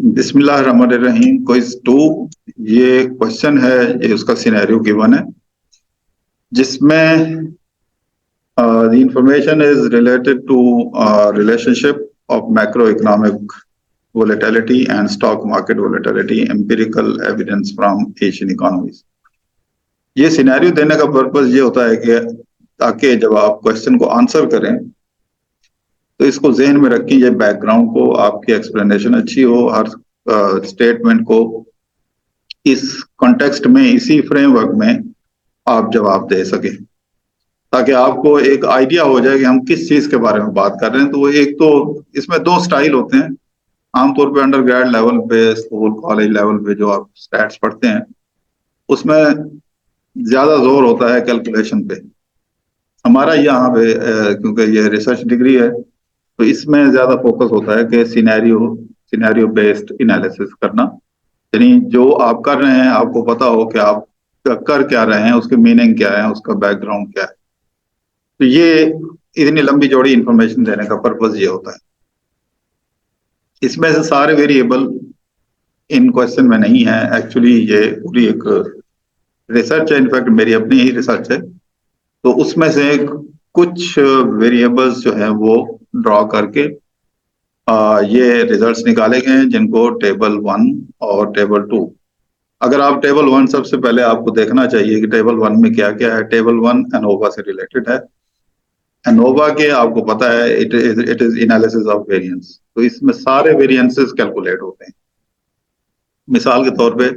बिस्मिल्लाहिर्रहमानिर्रहीम। क्विज 2। ये क्वेश्चन है, ये उसका सिनेरियो गिवन है जिसमें the information is related to relationship of macroeconomic volatility and stock market volatility, empirical evidence from Asian economies। ये सिनेरियो देने का पर्पस ये होता है कि ताकि जब आप क्वेश्चन को आंसर करें तो इसको जहन में रखें, ये बैकग्राउंड को आपकी एक्सप्लेनेशन अच्छी हो, हर स्टेटमेंट को इस कॉन्टेक्स्ट में, इसी फ्रेमवर्क में आप जवाब दे सकें, ताकि आपको एक आइडिया हो जाए कि हम किस चीज के बारे में बात कर रहे हैं। तो वो एक तो इसमें दो स्टाइल होते हैं। आमतौर पे अंडर ग्रेड लेवल पे, स्कूल कॉलेज लेवल पे जो आप स्टैट्स पढ़ते हैं उसमें ज्यादा जोर होता है कैलकुलेशन पे। हमारा यहाँ पे क्योंकि ये रिसर्च डिग्री है तो इसमें ज्यादा फोकस होता है कि सिनेरियो बेस्ड एनालिसिस करना, यानी जो आप कर रहे हैं आपको पता हो कि आप कर क्या रहे हैं, उसके मीनिंग क्या है, उसका बैकग्राउंड क्या है। तो ये इतनी लंबी चौड़ी इंफॉर्मेशन देने का पर्पज ये होता है। इसमें से सारे वेरिएबल इन क्वेश्चन में नहीं है। एक्चुअली ये पूरी एक रिसर्च है, इनफैक्ट मेरी अपनी ही रिसर्च है। तो उसमें से कुछ वेरिएबल्स जो है वो ड्रॉ करके ये रिजल्ट्स निकाले गए हैं, जिनको टेबल 1 और टेबल 2। अगर आप टेबल 1, सबसे पहले आपको देखना चाहिए कि टेबल 1 में क्या क्या है। टेबल 1 एनोवा से रिलेटेड है। एनोवा के आपको पता है it is analysis of variance. तो इसमें सारे वेरिएंसेस कैलकुलेट होते हैं। मिसाल के तौर पे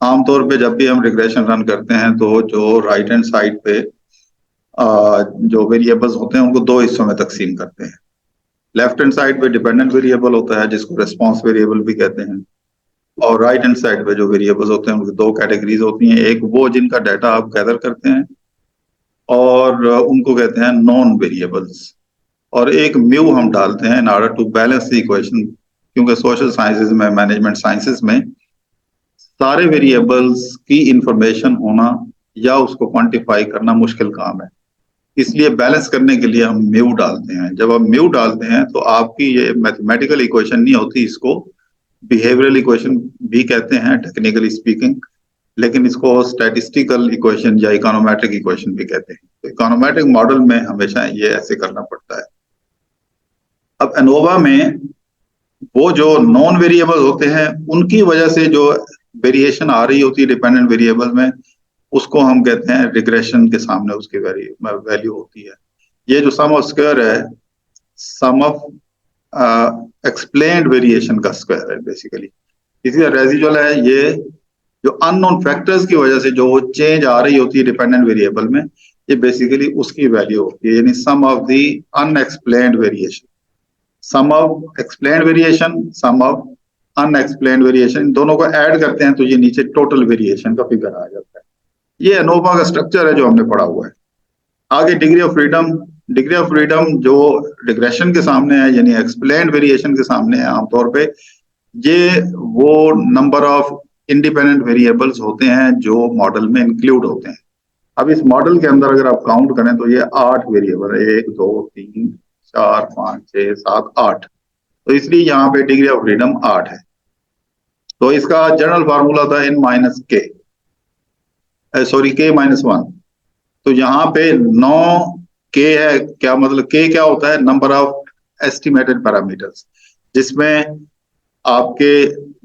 आमतौर पे जब भी हम रिग्रेशन रन करते हैं तो जो राइट हैंड साइड पे जो वेरिएबल्स होते हैं उनको दो हिस्सों में तकसीम करते हैं। लेफ्ट हैंड साइड पे डिपेंडेंट वेरिएबल होता है जिसको रिस्पांस वेरिएबल भी कहते हैं, और राइट हैंड साइड पे जो वेरिएबल्स होते हैं उनकी दो कैटेगरीज होती हैं। एक वो जिनका डाटा आप गैदर करते हैं और उनको कहते हैं नॉन वेरिएबल्स, और एक म्यू हम डालते हैं in order to balance the equation. क्योंकि सोशल साइंसेज में, मैनेजमेंट साइंसेज में सारे वेरिएबल्स की इंफॉर्मेशन होना या उसको क्वांटिफाई करना मुश्किल काम है, इसलिए बैलेंस करने के लिए हम म्यू डालते हैं। जब आप म्यू डालते हैं तो आपकी ये मैथमेटिकल इक्वेशन नहीं होती, इसको बिहेवियरल इक्वेशन भी कहते हैं टेक्निकली स्पीकिंग, लेकिन इसको स्टैटिस्टिकल इक्वेशन या इकोनोमेट्रिक इक्वेशन भी कहते हैं। तो इकोनोमेट्रिक मॉडल में हमेशा ये ऐसे करना पड़ता है। अब एनोवा में वो जो नॉन वेरिएबल होते हैं उनकी वजह से जो वेरिएशन आ रही होती है डिपेंडेंट वेरिएबल में, उसको हम कहते हैं रिग्रेशन के सामने उसकी वैल्यू होती है। ये जो सम ऑफ स्क्वायर है, सम ऑफ एक्सप्लेन्ड वेरिएशन का स्क्वायर है बेसिकली। इसी तरह रेसिडुअल है, ये जो अननोन फैक्टर्स की वजह से जो चेंज आ रही होती है डिपेंडेंट वेरिएबल में, ये बेसिकली उसकी वैल्यू होती है, यानी sum of the unexplained variation. Sum of explained variation, sum of unexplained variation, दोनों को ऐड करते हैं तो ये नीचे टोटल वेरिएशन का फिगर आ जाता है। ये एनोवा का स्ट्रक्चर है जो हमने पढ़ा हुआ है। आगे degree of freedom. Degree of freedom जो रिग्रेशन के सामने है, यानी एक्सप्लेन्ड वेरिएशन के सामने है आमतौर पे, ये वो नंबर ऑफ इंडिपेंडेंट वेरिएबल्स होते हैं जो मॉडल में इंक्लूड होते हैं। अब इस मॉडल के अंदर अगर आप काउंट करें तो ये 8 वेरिएबल है, 1 2 3 4 5 6 7 8। तो इसलिए यहाँ पे डिग्री ऑफ फ्रीडम 8 है। तो इसका जनरल फार्मूला था n माइनस के, सॉरी k माइनस 1। तो यहाँ पे 9 k है। क्या मतलब k क्या होता है? नंबर ऑफ एस्टिमेटेड पैरामीटर्स, जिसमें आपके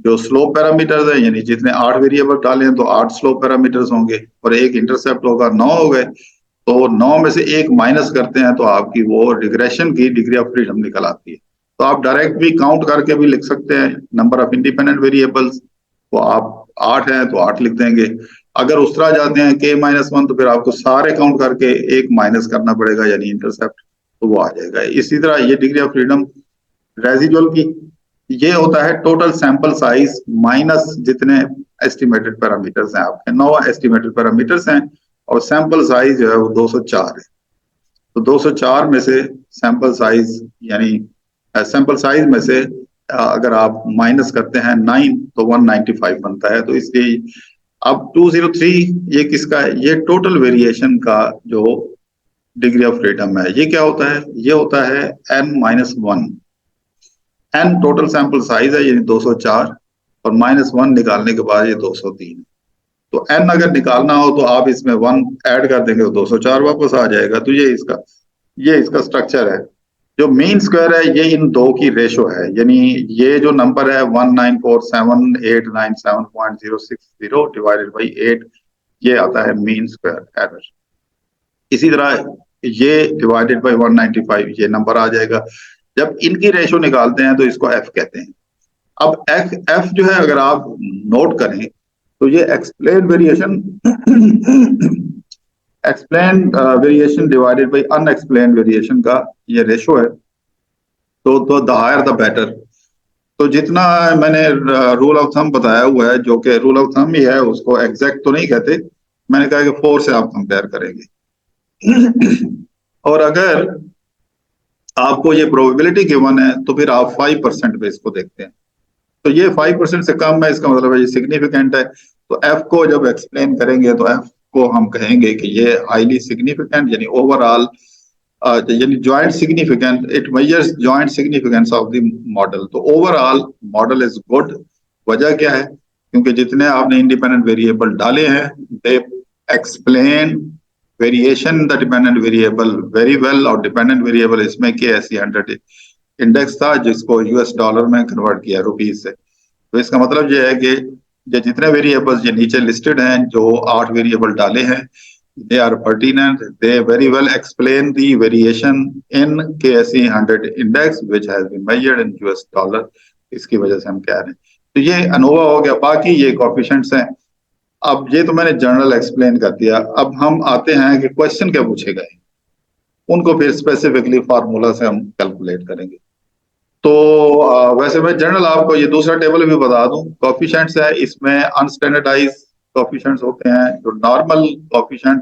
जो स्लोप पैरामीटर्स है, यानी जितने 8 वेरिएबल डाले हैं तो 8 स्लोप पैरामीटर्स होंगे और एक इंटरसेप्ट होगा, 9 हो गए। तो 9 में से एक माइनस करते हैं तो आपकी वो रिग्रेशन की डिग्री ऑफ फ्रीडम निकल आती है। तो आप डायरेक्ट भी काउंट करके भी लिख सकते हैं नंबर ऑफ इंडिपेंडेंट वेरिएबल्स। तो आप 8 हैं तो 8 लिख देंगे। अगर उस तरह जाते हैं k माइनस 1 तो फिर आपको सारे काउंट करके एक माइनस करना पड़ेगा, यानी इंटरसेप्ट, तो वो आ जाएगा। इसी तरह ये डिग्री ऑफ फ्रीडम रेसिडुअल की, ये होता है टोटल सैंपल साइज माइनस जितने एस्टिमेटेड पैरामीटर्स हैं आपके। 9 एस्टिमेटेड पैरामीटर्स हैं और सैंपल साइज जो है वो 204 है। तो 204 में से सैंपल साइज, यानी सैंपल साइज में से अगर आप माइनस करते हैं 9 तो 195 बनता है। तो इसलिए अब 203 ये किसका है? ये टोटल वेरिएशन का जो डिग्री ऑफ फ्रीडम है। ये क्या होता है? ये होता है n minus 1। N total sample size है, यानी 204, और -1 निकालने के बाद ये 203। तो एन अगर निकालना हो तो आप इसमें 1 ऐड कर देंगे तो 204 वापस आ जाएगा। तो ये इसका स्ट्रक्चर है। जो मीन स्क्वायर है ये इन दो की रेशो है, यानी ये जो नंबर है 1947897.060 डिवाइडेड बाई 8, ये आता है मीन स्क्वायर एरर। इसी तरह ये डिवाइडेड बाई 195 ये नंबर आ जाएगा। जब इनकी रेशो निकालते हैं तो इसको एफ कहते हैं। अब एफ जो है अगर आप नोट करें तो ये explain variation explain variation divided by unexplained variation का ये रेशो है। तो द हायर द बेटर। तो जितना मैंने रूल ऑफ थंब बताया हुआ है, जो कि रूल ऑफ थंब ही है, उसको एग्जैक्ट तो नहीं कहते, मैंने कहा कि 4 से आप कंपेयर करेंगे। और अगर आपको ये प्रोबेबिलिटी गिवन है तो फिर आप 5% पे इसको देखते हैं। तो ये 5% से कम है, इसका मतलब है ये सिग्निफिकेंट है। तो एफ को जब एक्सप्लेन करेंगे तो एफ को हम कहेंगे कि ये हाईली सिग्निफिकेंट, यानी ओवरऑल, यानी joint significant, it measures joint significance of the model. तो ओवरऑल मॉडल इज गुड। वजह क्या है? क्योंकि जितने आपने इंडिपेंडेंट वेरिएबल डाले हैं they explain variation in the dependent variable very well. और डिपेंडेंट वेरिएबल इसमें KSE 100 इंडेक्स था, जिसको US डॉलर में कन्वर्ट किया रुपीज से। तो इसका मतलब ये है कि ये जितने वेरिएबल्स ये नीचे लिस्टेड हैं, जो 8 वेरिएबल डाले हैं, they are pertinent, they very well explain the variation in KSE 100 index which has been measured in US dollar। इसकी वजह से हम कह रहे हैं। तो ये अनोवा हो गया। बाकी ये कोफिशिएंट्स हैं। अब ये तो मैंने जनरल एक्सप्लेन कर दिया। अब हम आते हैं कि क्वेश्चन क्या पूछे गए, उनको फिर स्पेसिफिकली फार्मूला से हम कैलकुलेट करेंगे। तो वैसे मैं जनरल आपको ये दूसरा टेबल भी बता दूं। कोफिशिएंट्स है, इसमें अनस्टैंडर्डाइज कोफिशिएंट्स होते हैं। जो नॉर्मल कोफिशिएंट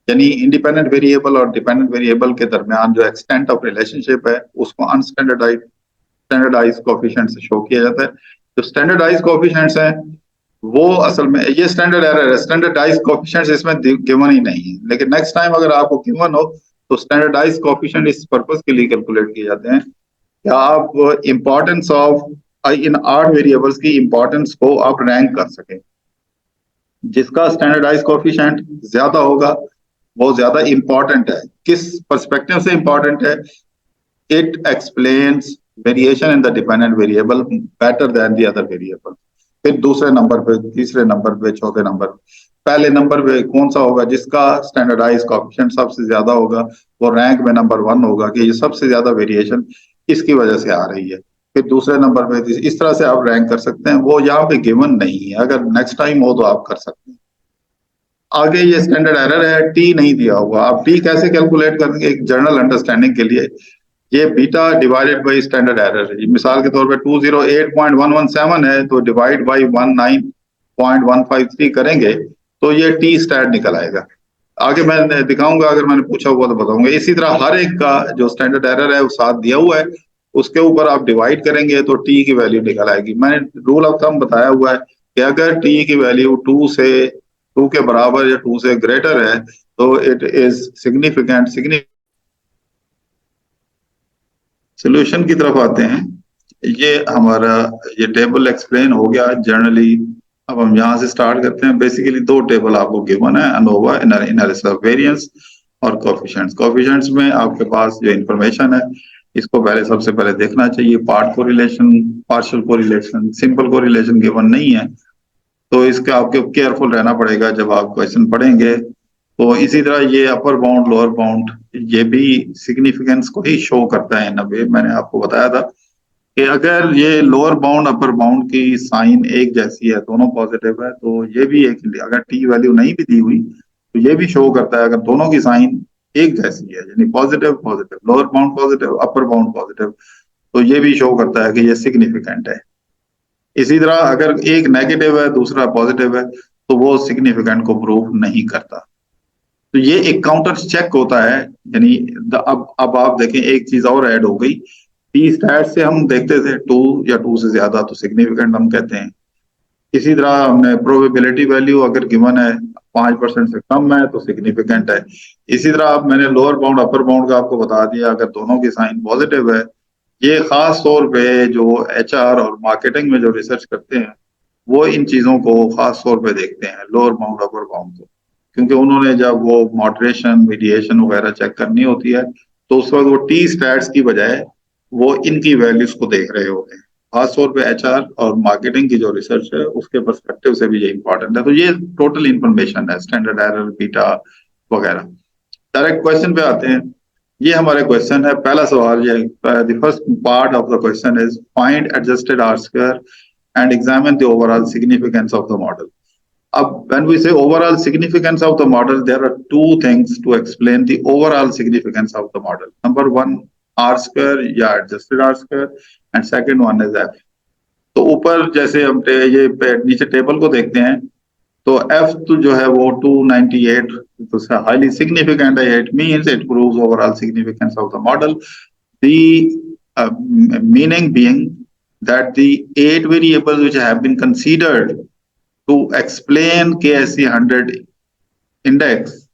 यानी इंडिपेंडेंट वेरिएबल और डिपेंडेंट वेरिएबल के दरमियान जो एक्सटेंट ऑफ रिलेशनशिप है, उसको स्टैंडर्डाइज कोफिशिएंट से शो किया जाता है। जो स्टैंडर्डाइज कोफिशिएंट्स हैं वो असल में ये स्टैंडर्ड एरर है। स्टैंडर्डाइज कोफिशिएंट्स इसमें गिवन ही नहीं है, लेकिन नेक्स्ट टाइम अगर आपको गिवन हो तो स्टैंडर्डाइज कोफिशिएंट इस पर्पस के लिए कैलकुलेट किए जाते हैं कि आप इंपॉर्टेंस ऑफ इन 8 वेरिएबल्स की इंपॉर्टेंस को आप रैंक कर सकें। जिसका स्टैंडर्डाइज कोफिशिएंट ज्यादा होगा वो ज्यादा इंपॉर्टेंट है। किस पर्सपेक्टिव से इंपॉर्टेंट है? It explains variation in the dependent variable better than the other variable. फिर दूसरे नंबर पे, तीसरे नंबर पे, चौथे नंबर पे, पहले नंबर पे कौन सा होगा? जिसका स्टैंडर्डाइज कोफिशिएंट सबसे ज्यादा होगा वो रैंक में नंबर 1 होगा कि ये सबसे ज्यादा वेरिएशन इसकी वजह से आ रही है। फिर दूसरे नंबर पे, इस तरह से आप रैंक कर सकते हैं। वो यहाँ पे गिवन नहीं है, अगर नेक्स्ट टाइम हो तो आप कर सकते हैं। आगे ये स्टैंडर्ड एरर है, टी नहीं दिया हुआ। आप टी कैसे कैलकुलेट करेंगे? एक जनरल अंडरस्टैंडिंग के लिए ये beta divided by standard error है। मिसाल के तौर पे 208.117 है तो डिवाइड बाई 19.153 करेंगे तो ये टी स्टैट निकल आएगा। आगे मैं दिखाऊंगा, अगर मैंने पूछा हुआ तो बताऊंगा। इसी तरह हर एक का जो स्टैंडर्ड एरर है वो साथ दिया हुआ है, उसके ऊपर आप डिवाइड करेंगे तो टी की वैल्यू निकल आएगी। मैंने रूल ऑफ थंब बताया हुआ है कि अगर टी की वैल्यू 2 के बराबर या 2 से ग्रेटर है तो इट इज सिग्निफिकेंट। सोल्यूशन की तरफ आते हैं। ये हमारा ये टेबल एक्सप्लेन हो गया जनरली। अब हम यहाँ से स्टार्ट करते हैं। बेसिकली 2 टेबल आपको गिवन है, अनोवा एनालिसिस ऑफ वेरिएंस और कोफिशिएंट्स। कोफिशिएंट्स में आपके पास जो इंफॉर्मेशन है इसको पहले सबसे पहले देखना चाहिए। Part correlation, partial correlation, simple correlation given नहीं है, तो इसका आपको केयरफुल रहना पड़ेगा जब आप क्वेश्चन पढ़ेंगे। तो इसी तरह ये अपर बाउंड, लोअर बाउंड, ये भी सिग्निफिकेंस को ही शो करता है। नब्बे मैंने आपको बताया था कि अगर ये लोअर बाउंड अपर बाउंड की साइन एक जैसी है, दोनों पॉजिटिव है, तो ये भी एक, अगर टी वैल्यू नहीं भी दी हुई तो ये भी शो करता है अगर दोनों की साइन एक जैसी है, यानी positive positive, lower bound positive, upper bound positive, तो ये भी शो करता है कि ये सिग्निफिकेंट है। इसी तरह अगर एक नेगेटिव है दूसरा पॉजिटिव है तो वो सिग्निफिकेंट को प्रूव नहीं करता। तो ये एक काउंटर चेक होता है। यानी अब आप देखें एक चीज और ऐड हो गई। टी स्टैट से हम देखते थे 2 या 2 से ज्यादा तो सिग्निफिकेंट हम कहते हैं। इसी तरह हमने प्रोबेबिलिटी वैल्यू अगर गिवन है 5% से कम है तो सिग्निफिकेंट है। इसी तरह अब मैंने लोअर बाउंड अपर बाउंड का आपको बता दिया, अगर दोनों की साइन पॉजिटिव है ये खास तौर पे जो HR और मार्केटिंग में जो रिसर्च करते हैं वो इन चीजों को खास तौर पे देखते हैं, लोअर बाउंड अपर बाउंड को, क्योंकि उन्होंने जब वो मॉडरेशन मीडिएशन वगैरह चेक करनी होती है तो उस वक्त वो टी स्टैट्स की बजाय वो इनकी वैल्यूज को देख रहे होते हैं। खास तौर पे HR और मार्केटिंग की जो रिसर्च है उसके पर्सपेक्टिव से भी ये इंपॉर्टेंट है। तो ये टोटल इंफॉर्मेशन है, स्टैंडर्ड एरर, बीटा वगैरह। डायरेक्ट क्वेश्चन पे आते हैं। ये हमारे क्वेश्चन है, पहला सवाल ये, the first part of the question is find adjusted R square and examine the overall significance of the model. When we say overall significance of the model, there are two things to explain the overall significance of the model. Number one, R square या adjusted R square, and second one is F. तो ऊपर जैसे हम ये नीचे table को देखते हैं तो F तो जो है वो 298, तो highly significant है. It means it proves overall significance of the model. The meaning being that the 8 variables which have been considered to explain KSE 100 index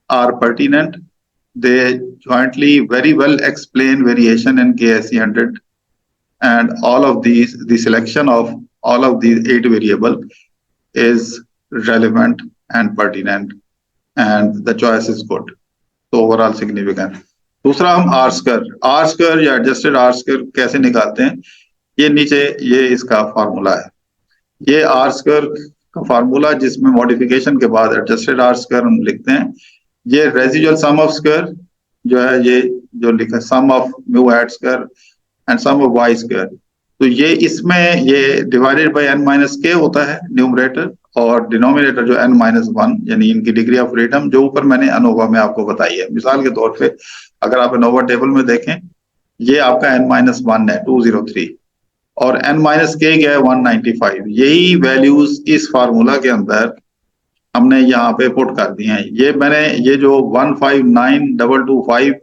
are pertinent. They jointly very well explain variation in KSE 100, and all of these, the selection of all of these 8 variables is relevant and pertinent, and the choice is good. So overall significant. दूसरा हम are square या adjusted R square कैसे निकालते हैं, ये नीचे ये इसका फार्मूला है। ये आर स्क्वायर का फार्मूला जिसमें मॉडिफिकेशन के बाद एडजस्टेड आर स्क्वायर हम लिखते हैं। ये रेजिडुअल सम ऑफ स्क्वायर जो है, ये जो लिखा है sum of mu hat square and sum of Y square, तो ये इसमें ये डिवाइडेड बाय n माइनस के होता है न्यूमरेटर, और डिनोमिनेटर जो n माइनस 1, यानी इनकी डिग्री ऑफ फ्रीडम जो ऊपर मैंने अनोवा में आपको बताई है। मिसाल के तौर पे अगर आप अनोवा टेबल में देखें, ये आपका n माइनस 1 है 203, और n माइनस के क्या है 195। यही वैल्यूज इस फार्मूला के अंदर हमने यहाँ पे पुट कर दी हैं। ये मैंने ये जो 159225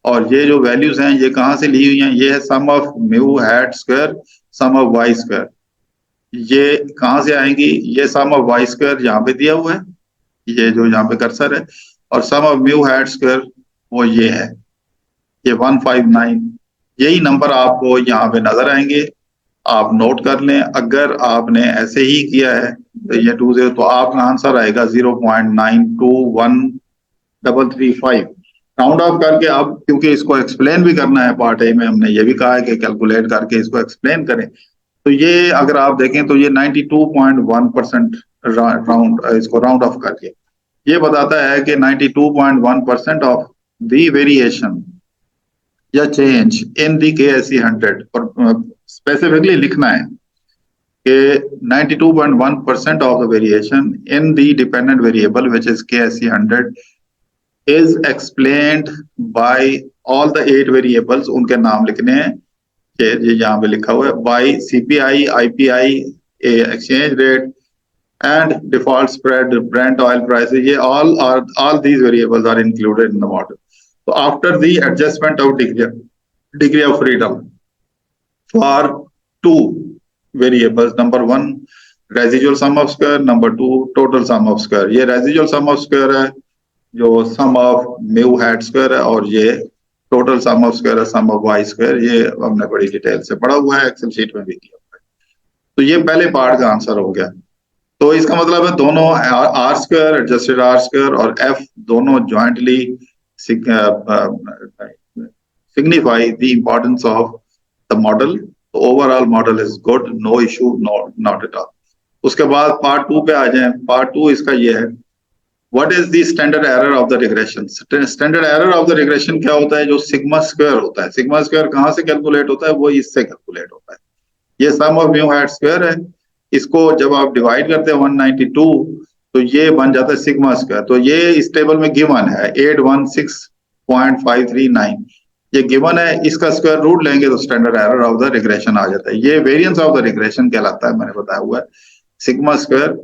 और ये जो वैल्यूज हैं ये कहाँ से ली हुई हैं, ये है sum of mu hat square sum of Y square. ये कहाँ से आएंगी, ये सम ऑफ वाई स्क्वायर यहाँ पे दिया हुआ है, ये जो यहाँ पे कर्सर है, और सम ऑफ म्यू हैट स्क्वायर वो ये है, ये 159। यही नंबर आपको यहाँ पे नजर आएंगे, आप नोट कर लें। अगर आपने ऐसे ही किया है तो ये 20, तो आपका आंसर आएगा 0.921335। राउंड ऑफ करके, अब क्योंकि इसको एक्सप्लेन भी करना है पार्ट ए में, हमने ये भी कहा है कि कैलकुलेट करके इसको एक्सप्लेन करें, तो ये अगर आप देखें तो ये 92.1% राउंड, इसको राउंड ऑफ करके ये बताता है कि 92.1% ऑफ द वेरिएशन या चेंज इन दी KSE 100, और स्पेसिफिकली लिखना है कि 92.1% of the variation in the dependent variable which is KSE 100 is explained bye all the 8 variables. उनके नाम लिखने हैं, ये यहाँ पे लिखा हुआ है, by CPI, IPI, exchange rate and default spread, Brent oil prices, ये all these variables are included in the model. So after the adjustment of degree of freedom for 2 variables, number 1 residual sum of square, number 2 total sum of square। ये residual sum of square है जो sum of mu hat square है, और ये total sum of square है sum of y square। ये हमने बड़ी डिटेल से पढ़ा हुआ है, एक्सेल शीट में भी किया हुआ है। तो ये पहले पार्ट का आंसर हो गया। तो इसका मतलब है दोनों R square, adjusted R square और एफ दोनों jointly signify the importance of the model. Overall model is good, no issue, not at all. उसके बाद पार्ट 2 पे आ जाएं। पार्ट 2 इसका ये है, what is the standard error of the regression. Standard error of the regression क्या होता है, जो सिग्मा स्क्वायर होता है। सिग्मा स्क्वायर कहाँ से कैलकुलेट होता है, वो इससे कैलकुलेट होता है। ये सम ऑफ म्यू हैट स्क्वायर है, इसको जब आप डिवाइड करते हैं 192 तो ये बन जाता है सिग्मा स्क्वायर। तो ये इस टेबल में गिवन है 816.539, ये गिवन है, इसका स्क्वायर रूट लेंगे तो standard error of the regression आ जाता है। ये वेरिएंस ऑफ द रिग्रेशन कहलाता है, मैंने बताया हुआ है। सिग्मा स्क्वायर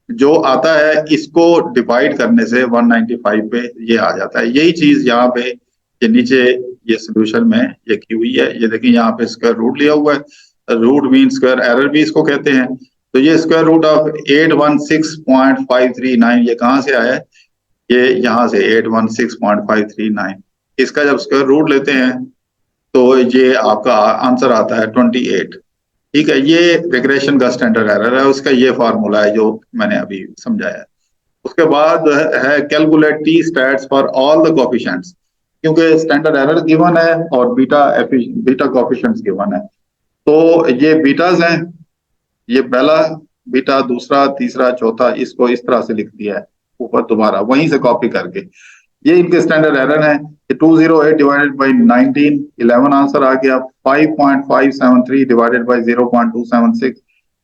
जो आता है इसको डिवाइड करने से 195 पे ये आ जाता है। यही चीज यहाँ पे ये नीचे ये सोल्यूशन में ये की हुई है। ये देखिए यहाँ पे स्क्वायर रूट लिया हुआ है, रूट मीन स्क्वायर एरर भी इसको कहते हैं। तो ये स्क्वायर रूट ऑफ 816.539 ये कहाँ से आया है, ये यहाँ से 816.539। इसका जब स्क्वायर रूट लेते हैं तो ये आपका आंसर आता है 28। ठीक है, ये रिग्रेशन का स्टैंडर्ड एरर है, उसका ये फार्मूला है जो मैंने अभी समझाया है। उसके बाद है calculate T stats for all the coefficients, क्योंकि स्टैंडर्ड एरर गिवन है और बीटा कोफिशिएंट्स गिवन है। तो ये बीटाज हैं, ये पहला बीटा, दूसरा, तीसरा, चौथा, इसको इस तरह से लिख दिया है ऊपर दोबारा वहीं से कॉपी करके। ये इनके स्टैंडर्ड एरर है कि 208 डिवाइडेड बाई 19, 11 आंसर आ गया। 5.573 डिवाइडेड बाई 0.276,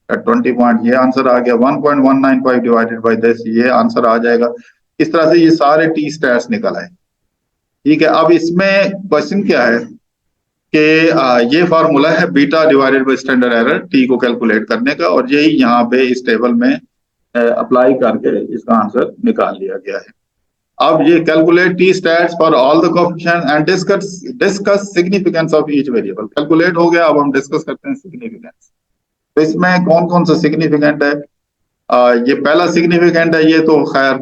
20 पॉइंट, ये आंसर आ गया। 1.195 डिवाइडेड बाई दिस, ये आंसर आ जाएगा। इस तरह से ये सारे टी स्टैट्स निकल आए। ठीक है, अब इसमें क्वेश्चन क्या है कि ये फार्मूला है beta divided by standard error T को कैलकुलेट करने का, और यही यहाँ पे इस टेबल में अप्लाई करके इसका आंसर निकाल लिया गया है। अब ये calculate T stats for all the coefficients and discuss significance of each variable. Calculate हो गया, अब हम डिस्कस करते हैं सिग्निफिकेंस। तो इसमें कौन कौन सा सिग्निफिकेंट है? ये पहला सिग्निफिकेंट है, ये तो खैर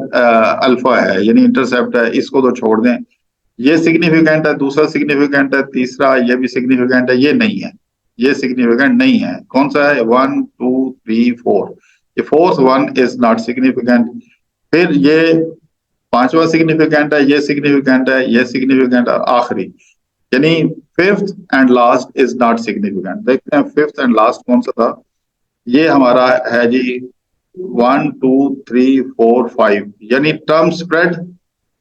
अल्फा है यानी इंटरसेप्ट है, इसको तो छोड़ दें। ये सिग्निफिकेंट है, दूसरा सिग्निफिकेंट है, तीसरा ये भी सिग्निफिकेंट है, ये नहीं है, ये सिग्निफिकेंट नहीं है। कौन सा है? 1 2 3 4, ये fourth one is not significant. फिर ये पांचवा सिग्निफिकेंट है, ये सिग्निफिकेंट है, ये सिग्निफिकेंट है, आखिरी यानी fifth and last is not significant. देखते हैं फिफ्थ एंड लास्ट कौन सा था। ये हमारा है जी 1 2 3 4 5, यानी term spread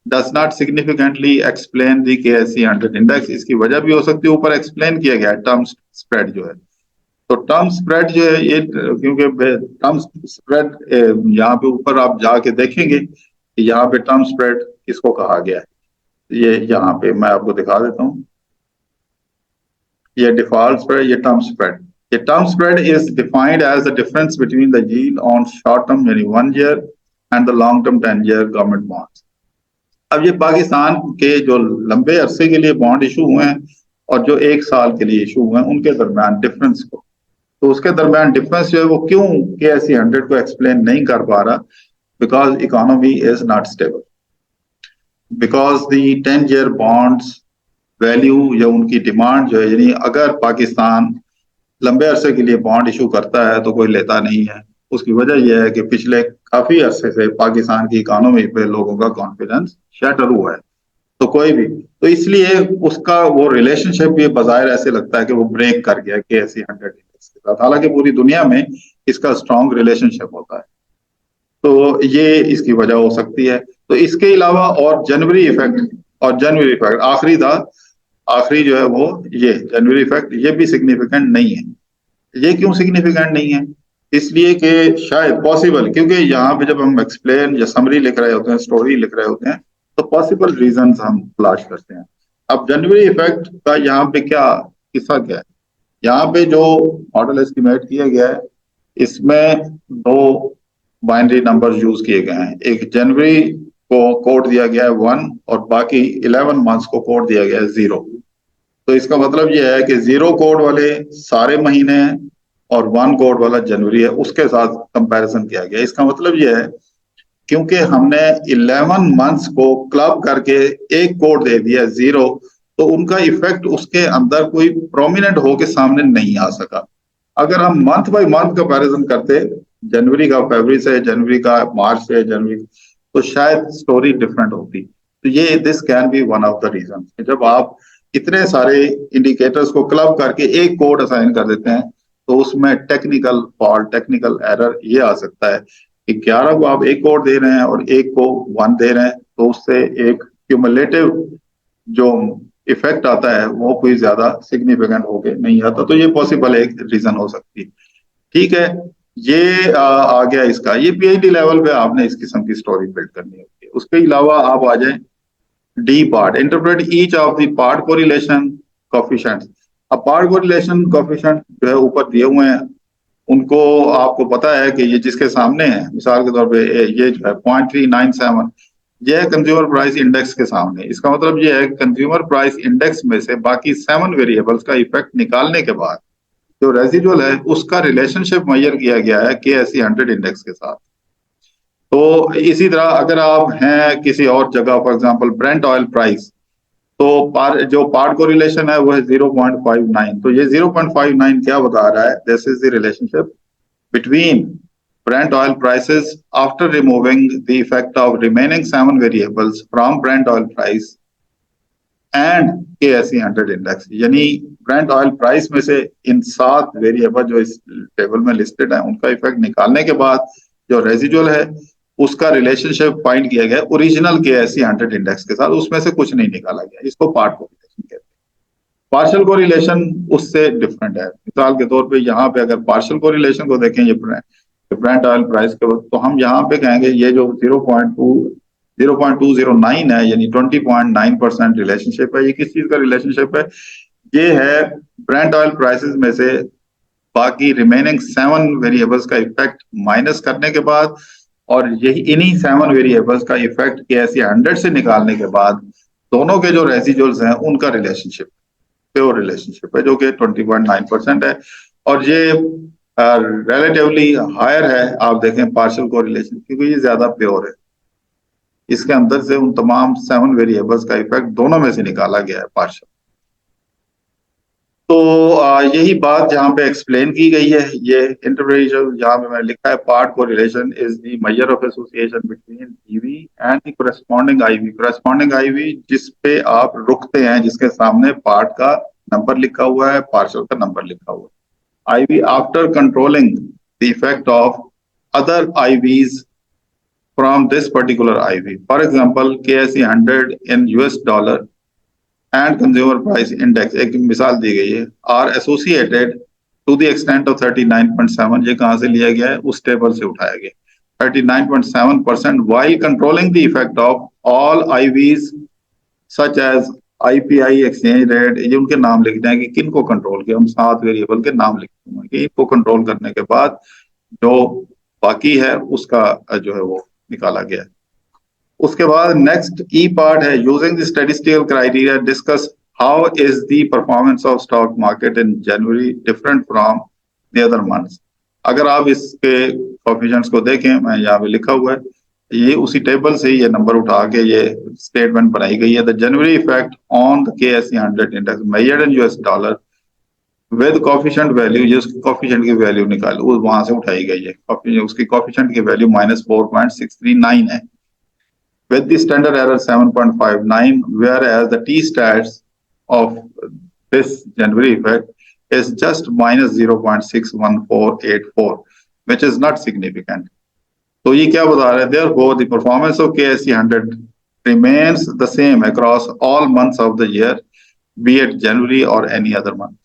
does not significantly explain the KSE 100 index. इसकी वजह भी हो सकती है, ऊपर एक्सप्लेन किया गया है टर्म स्प्रेड जो है। तो टर्म स्प्रेड जो है ये, क्योंकि टर्म स्प्रेड यहाँ पे ऊपर आप जाके देखेंगे कि यहाँ पे टर्म स्प्रेड किसको कहा गया है। ये यहाँ पे मैं आपको दिखा देता हूँ, ये डिफॉल्ट स्प्रेड, ये टर्म स्प्रेड। ये term spread is defined as the difference between the yield on short term यानी 1 year and the long term 10 year government bonds. अब ये पाकिस्तान के जो लंबे अरसे के लिए बॉन्ड इशू हुए हैं और जो 1 साल के लिए इशू हुए हैं, उनके दरमियान डिफरेंस को, तो उसके दरमियान डिफरेंस जो है वो क्यों KSE 100 को एक्सप्लेन नहीं कर पा रहा? Because economy is not stable, because the 10 year bonds value या उनकी डिमांड जो है, यानी अगर पाकिस्तान लंबे अरसे के लिए बॉन्ड इशू करता है तो कोई लेता नहीं है। उसकी वजह यह है कि पिछले काफी अरसे से पाकिस्तान की इकोनॉमी पे लोगों का कॉन्फिडेंस शैटर हुआ है, तो कोई भी, तो इसलिए उसका वो रिलेशनशिप भी बाज़ाहिर ऐसे लगता है कि वो ब्रेक कर गया KSE 100 इंडेक्स के साथ, हालांकि पूरी दुनिया में इसका स्ट्रॉन्ग रिलेशनशिप होता है। तो ये इसकी वजह हो सकती है। तो इसके अलावा और जनवरी इफेक्ट आखिरी था, आखिरी जो है वो ये जनवरी इफेक्ट, ये भी सिग्निफिकेंट नहीं है। ये क्यों सिग्निफिकेंट नहीं है? इसलिए कि शायद पॉसिबल, क्योंकि यहाँ पे जब हम एक्सप्लेन या समरी लिख रहे होते हैं, स्टोरी लिख रहे होते हैं, तो पॉसिबल रीजंस हम तलाश करते हैं। अब जनवरी इफेक्ट का यहाँ पे क्या किस्सा क्या है? यहाँ पे जो मॉडल एस्टिमेट किया गया है, इसमें 2 बाइनरी नंबर यूज किए गए हैं। एक जनवरी को कोड दिया गया है 1 और बाकी 11 मंथ्स को कोड दिया गया है 0। तो इसका मतलब यह है कि 0 कोड वाले सारे महीने हैं और 1 कोड वाला जनवरी है, उसके साथ कंपैरिजन किया गया। इसका मतलब यह है क्योंकि हमने 11 मंथ्स को क्लब करके एक कोड दे दिया 0, तो उनका इफेक्ट उसके अंदर कोई प्रोमिनेंट होके सामने नहीं आ सका। अगर हम मंथ बाय मंथ कंपैरिजन करते, जनवरी का फरवरी से, जनवरी का मार्च से, जनवरी, तो शायद स्टोरी डिफरेंट होती। तो ये this can be one of the reason. जब आप इतने सारे इंडिकेटर्स को क्लब करके एक कोड असाइन कर देते हैं, तो उसमें टेक्निकल फॉल्ट, टेक्निकल एरर ये आ सकता है कि 11 को आप एक कोड दे रहे हैं और एक को 1 दे रहे हैं, तो उससे एक क्यूमुलेटिव जो इफेक्ट आता है वो कोई ज्यादा सिग्निफिकेंट होके नहीं आता। तो ये पॉसिबल एक रीजन हो सकती है। ठीक है, ये आ गया इसका। ये PhD लेवल पे आपने इस किस्म की स्टोरी बिल्ड करनी होती है। उसके अलावा आप आ जाए D part, interpret each of the part correlation coefficients. अब पार्ट कोरिलेशन कोफिशिएंट जो है ऊपर दिए हुए हैं, उनको आपको पता है कि ये जिसके सामने है, मिसाल के तौर पे ये जो है 0.397, ये है कंज्यूमर प्राइस इंडेक्स के सामने। इसका मतलब ये है कंज्यूमर प्राइस इंडेक्स में से बाकी 7 वेरिएबल्स का इफेक्ट निकालने के बाद जो रेजिडुअल है उसका रिलेशनशिप मेजर किया गया है KSE 100 इंडेक्स के साथ। तो इसी तरह अगर आप हैं किसी और जगह, for example Brent oil price, तो जो पार्ट कोरिलेशन है वो है 0.59। तो ये 0.59 क्या बता रहा है? This is the relationship between Brent oil prices after removing the effect of remaining 7 variables from Brent oil price and KSE 100 index। यानी Brent oil price में से इन 7 वेरिएबल जो इस टेबल में लिस्टेड है उनका इफेक्ट निकालने के बाद जो रेजिडुअल है उसका रिलेशनशिप फाइंड किया गया ओरिजिनल KSE 100 इंडेक्स के साथ, उसमें से कुछ नहीं निकाला गया। इसको पार्ट कोरिलेशन कहते हैं। पार्शियल कोरिलेशन उससे डिफरेंट है। मिसाल के तौर पे यहाँ पे अगर पार्शियल कोरिलेशन को देखें ये ब्रेंट ऑयल प्राइस के वक्त, तो हम यहाँ पे कहेंगे ये जो 0.209 है यानी 20.9% रिलेशनशिप है। ये किस चीज का रिलेशनशिप है? ये है ब्रेंट ऑयल प्राइसेस में से बाकी रिमेनिंग 7 वेरिएबल्स का इफेक्ट माइनस करने के बाद, और यही इन्हीं 7 वेरिएबल्स का इफेक्ट KSE 100 से निकालने के बाद दोनों के जो रेसिडुअल्स हैं उनका रिलेशनशिप, प्योर रिलेशनशिप है, जो कि 20.9% है। और ये रिलेटिवली हायर है, आप देखें पार्शियल कोरिलेशन, क्योंकि ये ज्यादा प्योर है। इसके अंदर से उन तमाम 7 वेरिएबल्स का इफेक्ट दोनों में से निकाला गया है पार्शियल। तो यही बात जहाँ पे एक्सप्लेन की गई है। ये इंटरप्रिटेशन जहाँ पे मैंने लिखा है part correlation is the measure of association between EV and the corresponding IV। Corresponding IV जिस पे आप रुकते हैं, जिसके सामने पार्ट का नंबर लिखा हुआ है, पार्शियल का नंबर लिखा हुआ है। IV after controlling the effect of other IVs from this particular IV, for example KSE 100 in US dollar and consumer price index, एक मिसाल दी गई है, are associated to the extent of 39.7। ये कहाँ से लिया गया है? उस टेबल से उठाया गया। 39.7% while controlling the effect of all IVs such as IPI, exchange rate। ये उनके नाम लिखते हैं कि किन को कंट्रोल किया। हम 7 वेरिएबल के नाम लिखते हैं कि इनको कंट्रोल करने के बाद जो बाकी है उसका जो है वो निकाला गया। उसके बाद नेक्स्ट ई पार्ट है using the statistical criteria discuss how is the performance of stock market in January different from the other months. अगर आप इसके कोएफिशिएंट्स को देखें, मैं यहाँ पे लिखा हुआ है, ये उसी टेबल से ये नंबर उठा के ये स्टेटमेंट बनाई गई है। The January effect on the KSE 100 index measured in US dollar with coefficient value, ये उसकी कोएफिशिएंट की वैल्यू निकाल वहां से उठाई गई है। उसकी कोएफिशिएंट की वैल्यू -4.639 है with the standard error 7.59, whereas the T-stats of this January effect is just -0.61484, which is not significant. तो ये क्या बता रहे हैं? Therefore, the performance of KSE 100 remains the same across all months of the year, be it January or any other month.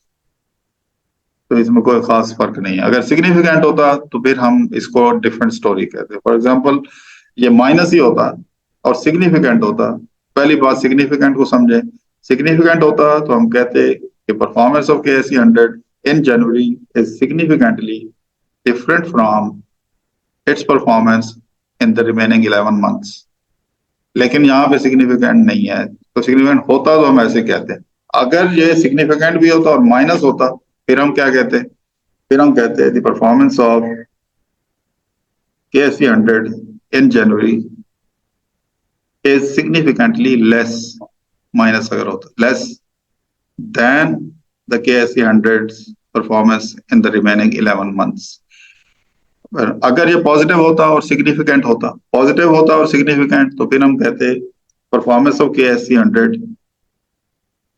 तो इसमें कोई खास फर्क नहीं है। अगर सिग्निफिकेंट होता तो फिर हम इसको डिफरेंट स्टोरी कहते। फॉर एग्जाम्पल ये माइनस ही होता और सिग्निफिकेंट होता, पहली बात सिग्निफिकेंट को समझे। सिग्निफिकेंट होता तो हम कहते कि performance of KSE 100 in January is significantly different from its performance in the remaining 11 months. लेकिन यहाँ पे सिग्निफिकेंट नहीं है, तो सिग्निफिकेंट होता तो हम ऐसे कहते। अगर ये सिग्निफिकेंट भी होता और माइनस होता फिर हम क्या कहते? फिर हम कहते the performance of KSE 100 in January is significantly less, minus अगर होता less than the KSE 100's performance in the remaining 11 months। अगर ये पॉजिटिव होता और सिग्निफिकेंट होता, पॉजिटिव होता और सिग्निफिकेंट, तो फिर हम कहते performance of KSE 100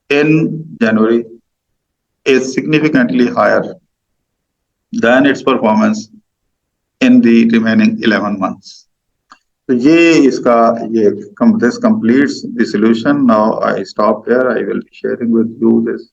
in January is significantly higher than its performance in the remaining 11 months। तो ये इसका this completes the solution. Now I stop here. I will be sharing with you this